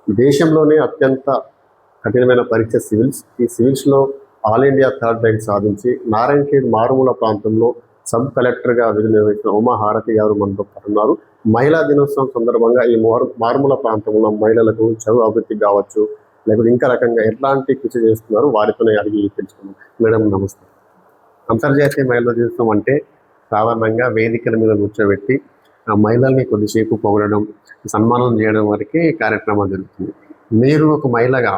దేశంలోనే అత్యంత కఠినమైన పరీక్ష సివిల్స్. ఈ సివిల్స్లో ఆల్ ఇండియా థర్డ్ ర్యాంక్ సాధించి నారాయణఖేడ్ మారుమూల ప్రాంతంలో సబ్ కలెక్టర్గా విధులు నిర్వహించిన ఉమాహారతి గారు మనతో ఉన్నారు. మహిళా దినోత్సవం సందర్భంగా ఈ మారుమూల ప్రాంతంలో మహిళలకు చదువు అభివృద్ధి కావచ్చు, లేకపోతే ఇంకా రకంగా ఎట్లాంటి కృషి చేస్తున్నారు వారితోనే అడిగి తెలుసుకున్నాం. మేడం నమస్తే. అంతర్జాతీయ మహిళా దినోత్సవం అంటే సాధారణంగా వేదికల మీద కూర్చోబెట్టి ఆ మహిళల్ని కొద్దిసేపు పొగడడం, సన్మానం చేయడం వరకే కార్యక్రమం జరుగుతుంది. మీరు ఒక మహిళగా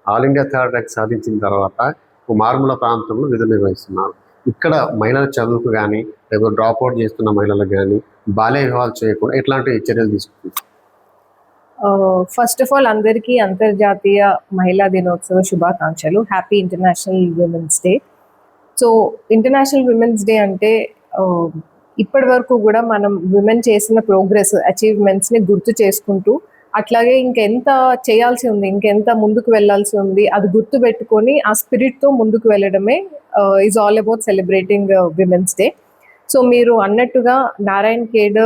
ఆల్ ఇండియా థర్డ్ ర్యాంక్ సాధించిన తర్వాత ఒక మారుమూల ప్రాంతంలో విధులు నిర్వహిస్తున్నారు. ఇక్కడ మహిళల చదువుకు కానీ లేకపోతే డ్రాప్ అవుట్ చేస్తున్న మహిళలకు కానీ బాల్య వివాహాలు చేయకుండా ఎట్లాంటి చర్యలు తీసుకుంటారు? ఫస్ట్ ఆఫ్ ఆల్ అందరికీ అంతర్జాతీయ మహిళా దినోత్సవ శుభాకాంక్షలు. Happy international women's day. So international women's day అంటే ఇప్పటి వరకు కూడా మనం విమెన్ చేసిన ప్రోగ్రెస్, అచీవ్మెంట్స్ని గుర్తు చేసుకుంటూ అట్లాగే ఇంకెంత చేయాల్సి ఉంది, ఇంకెంత ముందుకు వెళ్ళాల్సి ఉంది అది గుర్తు పెట్టుకొని ఆ స్పిరిట్తో ముందుకు వెళ్ళడమే is all about celebrating women's day. So మీరు అన్నట్టుగా నారాయణఖేడ్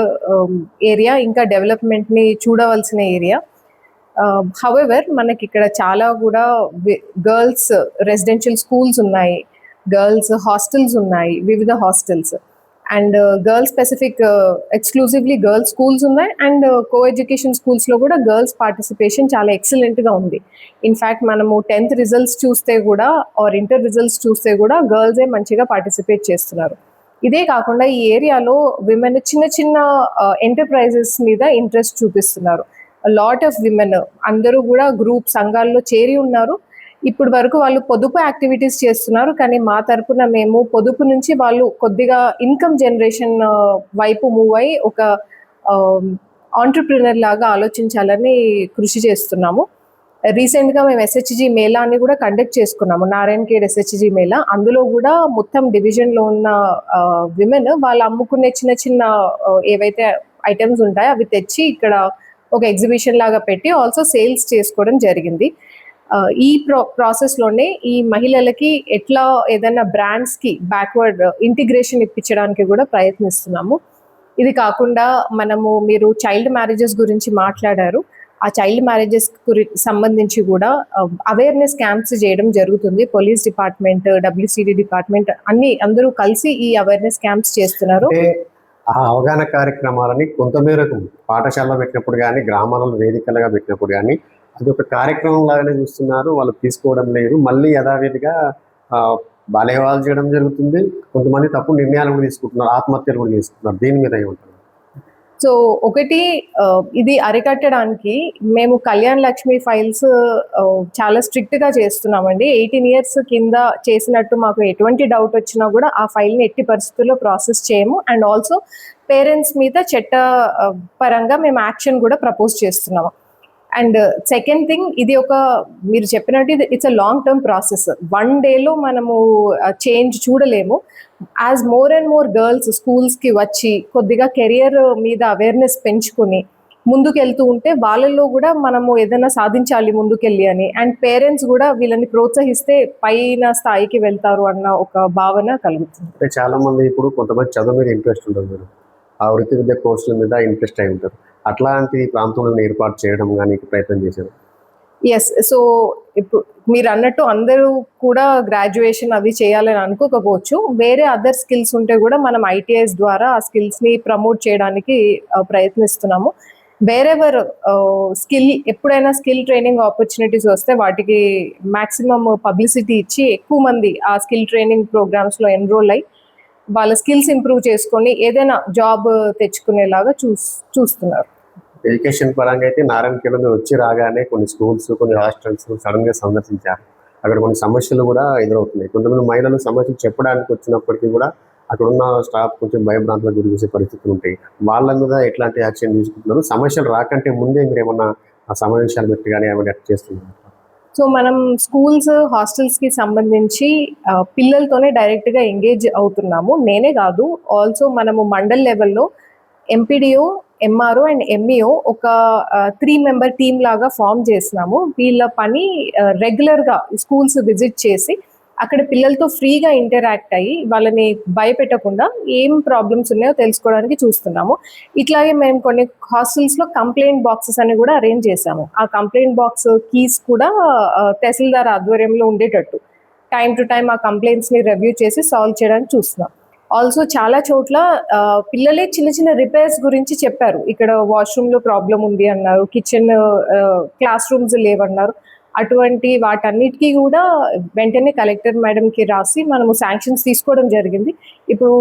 ఏరియా ఇంకా డెవలప్మెంట్ని చూడవలసిన ఏరియా. హౌఎవర్ మనకి ఇక్కడ చాలా కూడా గర్ల్స్ రెసిడెన్షియల్ స్కూల్స్ ఉన్నాయి, గర్ల్స్ హాస్టల్స్ ఉన్నాయి, వివిధ hostels and girls specific exclusively girls schools ఉన్నాయి అండ్ కో ఎడ్యుకేషన్ స్కూల్స్లో కూడా గర్ల్స్ పార్టిసిపేషన్ చాలా ఎక్సలెంట్గా ఉంది. ఇన్ఫ్యాక్ట్ మనము 10th రిజల్ట్స్ చూస్తే కూడా ఆర్ ఇంటర్ రిజల్ట్స్ చూస్తే కూడా గర్ల్సే మంచిగా పార్టిసిపేట్ చేస్తున్నారు. ఇదే కాకుండా ఈ ఏరియాలో విమెన్ చిన్న చిన్న ఎంటర్ప్రైజెస్ మీద ఇంట్రెస్ట్ చూపిస్తున్నారు. లాట్ ఆఫ్ విమెన్ అందరూ కూడా గ్రూప్ సంఘాల్లో చేరి ఉన్నారు. ఇప్పుడు వరకు వాళ్ళు పొదుపు యాక్టివిటీస్ చేస్తున్నారు, కానీ మా తరపున మేము పొదుపు నుంచి వాళ్ళు కొద్దిగా ఇన్కమ్ జనరేషన్ వైపు మూవ్ అయ్యి ఒక ఆంటర్ప్రినర్ లాగా ఆలోచించాలని కృషి చేస్తున్నాము. రీసెంట్గా మేము SHG మేళాని కూడా కండక్ట్ చేసుకున్నాము, నారాయణఖేడ్ SHG మేళా. అందులో కూడా మొత్తం డివిజన్లో ఉన్న విమెన్ వాళ్ళు అమ్ముకునే చిన్న చిన్న ఏవైతే ఐటమ్స్ ఉంటాయో అవి తెచ్చి ఇక్కడ ఒక ఎగ్జిబిషన్ లాగా పెట్టి ఆల్సో సేల్స్ చేసుకోవడం జరిగింది. ఈ ప్రాసెస్లోనే ఈ మహిళలకి ఎట్లా ఏదైనా బ్రాండ్స్కి బ్యాక్వర్డ్ ఇంటిగ్రేషన్ ఇప్పించడానికి కూడా ప్రయత్నిస్తున్నాము. ఇది కాకుండా మీరు చైల్డ్ మ్యారేజెస్ గురించి మాట్లాడారు. ఆ చైల్డ్ మ్యారేజెస్ సంబంధించి కూడా అవేర్నెస్ క్యాంప్స్ చేయడం జరుగుతుంది. పోలీస్ డిపార్ట్మెంట్, WCD డిపార్ట్మెంట్ అందరూ కలిసి ఈ అవేర్నెస్ క్యాంప్స్ చేస్తున్నారు. ఆ అవగాహన కార్యక్రమాలని కొంతమేరకు పాఠశాలలో పెట్టినప్పుడు కానీ, గ్రామాలలో వేదికలుగా పెట్టినప్పుడు కానీ అది ఒక కార్యక్రమం లాగానే చూస్తున్నారు, వాళ్ళు తీసుకోవడం లేదు. మళ్ళీ యథావిధిగా బాల్య వివాహాలు చేయడం జరుగుతుంది. కొంతమంది తప్పుడు నిర్ణయాలు కూడా తీసుకుంటున్నారు, ఆత్మహత్యలు కూడా తీసుకుంటున్నారు. దీని మీద ఏమంటారు? సో ఒకటి ఇది అరికట్టడానికి మేము కళ్యాణ్ లక్ష్మి ఫైల్స్ చాలా స్ట్రిక్ట్గా చేస్తున్నామండి. 18 years కింద చేసినట్టు మాకు ఎటువంటి డౌట్ వచ్చినా కూడా ఆ ఫైల్ని ఎట్టి పరిస్థితుల్లో ప్రాసెస్ చేయము. అండ్ ఆల్సో పేరెంట్స్ మీద చట్ట పరంగా మేము యాక్షన్ కూడా ప్రపోజ్ చేస్తున్నాము. అండ్ సెకండ్ థింగ్, ఇది మీరు చెప్పినట్టు it's a long term process. 1 dayలో మనము చేంజ్ చూడలేము. As more and more girls స్కూల్స్కి వచ్చి కొద్దిగా కెరియర్ మీద అవేర్నెస్ పెంచుకొని ముందుకెళ్తూ ఉంటే వాళ్ళల్లో కూడా మనము ఏదైనా సాధించాలి ముందుకెళ్ళి అని, అండ్ పేరెంట్స్ కూడా వీళ్ళని ప్రోత్సహిస్తే పైన స్థాయికి వెళ్తారు అన్న ఒక భావన కలుగుతుంది. చాలా మంది ఇప్పుడు కొంతమంది చదువు మీద ఇంట్రెస్ట్ ఉంటుంది, ఆ వృత్తి విద్య కోర్సుల మీద ఇంట్రెస్ట్ అయి ఉంటారు. అట్లాంటి ప్రాంతంలో ఏర్పాటు చేయడం కానీ ప్రయత్నం చేశారు? ఎస్. సో ఇప్పుడు మీరు అన్నట్టు అందరూ కూడా గ్రాడ్యుయేషన్ అవి చేయాలని అనుకోకపోవచ్చు. వేరే అదర్ స్కిల్స్ ఉంటే కూడా మనం ITIs ద్వారా ఆ స్కిల్స్ని ప్రమోట్ చేయడానికి ప్రయత్నిస్తున్నాము. వేరెవర్ ఎప్పుడైనా స్కిల్ ట్రైనింగ్ ఆపర్చునిటీస్ వస్తే వాటికి మ్యాక్సిమం పబ్లిసిటీ ఇచ్చి ఎక్కువ మంది ఆ స్కిల్ ట్రైనింగ్ ప్రోగ్రామ్స్లో ఎన్రోల్ అయ్యి వాళ్ళ స్కిల్స్ ఇంప్రూవ్ చేసుకొని ఏదైనా జాబ్ తెచ్చుకునేలాగా చూస్తున్నారు. ఎడ్యుకేషన్ పరంగా అయితే నారాయణఖేడ్ వచ్చి రాగానే కొన్ని స్కూల్స్, కొన్ని హాస్టల్స్ సడన్గా సందర్శించారు. అక్కడ కొన్ని సమస్యలు కూడా ఎదురవుతున్నాయి. కొంతమంది మహిళలు సమస్యలు చెప్పడానికి వచ్చినప్పటికీ కూడా అక్కడ ఉన్న స్టాఫ్ కొంచెం భయభ్రాంతులకు గురి చేసే పరిస్థితులు ఉంటాయి. వాళ్ళ మీద ఎట్లాంటి యాక్షన్ తీసుకుంటున్నారు? సమస్యలు రాకంటే ముందే మీరు ఏమన్నా ఆ సమావేశాలు పెట్టి కానీ ఏమైనా చేస్తున్నారు? సో మనం స్కూల్స్, హాస్టల్స్కి సంబంధించి పిల్లలతోనే డైరెక్ట్గా ఎంగేజ్ అవుతున్నాము. నేనే కాదు, ఆల్సో మనము మండల్ లెవెల్లో MPDO, MRO అండ్ MEO ఒక 3-member టీమ్ లాగా ఫామ్ చేసినాము. వీళ్ళ పని రెగ్యులర్గా స్కూల్స్ విజిట్ చేసి అక్కడ పిల్లలతో ఫ్రీగా ఇంటరాక్ట్ అయ్యి వాళ్ళని భయపెట్టకుండా ఏం ప్రాబ్లమ్స్ ఉన్నాయో తెలుసుకోవడానికి చూస్తున్నాము. ఇట్లాగే మేము కొన్ని హాస్టల్స్లో కంప్లైంట్ బాక్సెస్ అని కూడా అరేంజ్ చేశాము. ఆ కంప్లైంట్ బాక్స్ కీస్ కూడా తహసీల్దార్ ఆధ్వర్యంలో ఉండేటట్టు టైం టు టైం ఆ కంప్లైంట్స్ని రివ్యూ చేసి సాల్వ్ చేయడానికి చూస్తున్నాం. ఆల్సో చాలా చోట్ల పిల్లలే చిన్న చిన్న రిపేర్స్ గురించి చెప్పారు. ఇక్కడ వాష్రూమ్లో ప్రాబ్లం ఉంది అన్నారు, కిచెన్ క్లాస్ రూమ్స్ లేవన్నారు. అటువంటి వాటన్నిటికీ కూడా వెంటనే కలెక్టర్ మేడంకి రాసి మనము శాంక్షన్స్ తీసుకోవడం జరిగింది. ఇప్పుడు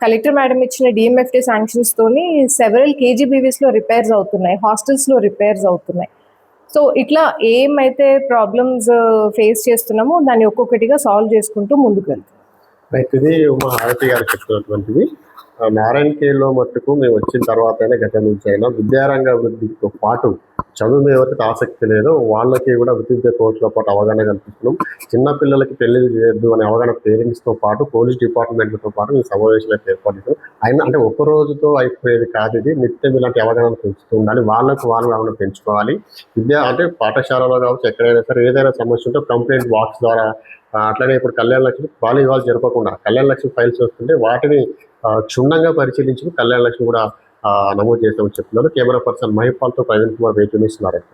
కలెక్టర్ మేడం ఇచ్చిన డిఎంఎఫ్టీ శాంక్షన్స్తోని సెవెరల్ కేజీబీవీస్లో రిపేర్స్ అవుతున్నాయి, హాస్టల్స్లో రిపేర్స్ అవుతున్నాయి. సో ఇట్లా ఏమైతే ప్రాబ్లమ్స్ ఫేస్ చేస్తున్నామో దాన్ని ఒక్కొక్కటిగా సాల్వ్ చేసుకుంటూ ముందుకు వెళ్తాం. రైట్, ఇది ఉమా హారతి గారు చెప్తున్నటువంటిది. నారాయణఖేడ్లో మట్టుకు మేము వచ్చిన తర్వాత అయినా గత నుంచి అయినా విద్యారంగ అభివృద్ధితో పాటు చదువు మీద ఎవరికి ఆసక్తి లేదో వాళ్ళకి కూడా వృత్తి కోర్సుతో పాటు అవగాహన కల్పిస్తున్నాం. చిన్నపిల్లలకి పెళ్లి చేయొద్దు అనే అవగాహన పేరెంట్స్తో పాటు పోలీస్ డిపార్ట్మెంట్తో పాటు ఈ సమావేశాలు అయితే ఏర్పాటు చేస్తాం. అయినా అంటే ఒక్క రోజుతో అయిపోయేది కాదు, ఇది నిత్యం ఇలాంటి అవగాహన పెంచుతూ ఉండాలి. వాళ్ళు అవగాహన పెంచుకోవాలి. అంటే పాఠశాలలో కావచ్చు, ఎక్కడైనా సరే ఏదైనా సమస్య ఉంటే కంప్లైంట్ బాక్స్ ద్వారా, అట్లనే ఇప్పుడు కళ్యాణ లక్ష్మి వాలీబాల్ జరపకుండా కళ్యాణ లక్ష్మి ఫైల్స్ వస్తుంటే వాటిని క్షుణ్ణంగా పరిశీలించి కళ్యాణ లక్ష్మి కూడా నమోదు చేస్తామని చెప్తున్నారు. కెమెరా పర్సన్ మహిపాల్తో ప్రవీణ్ కుమార్, వెయిట్ న్యూస్, నారాయణ.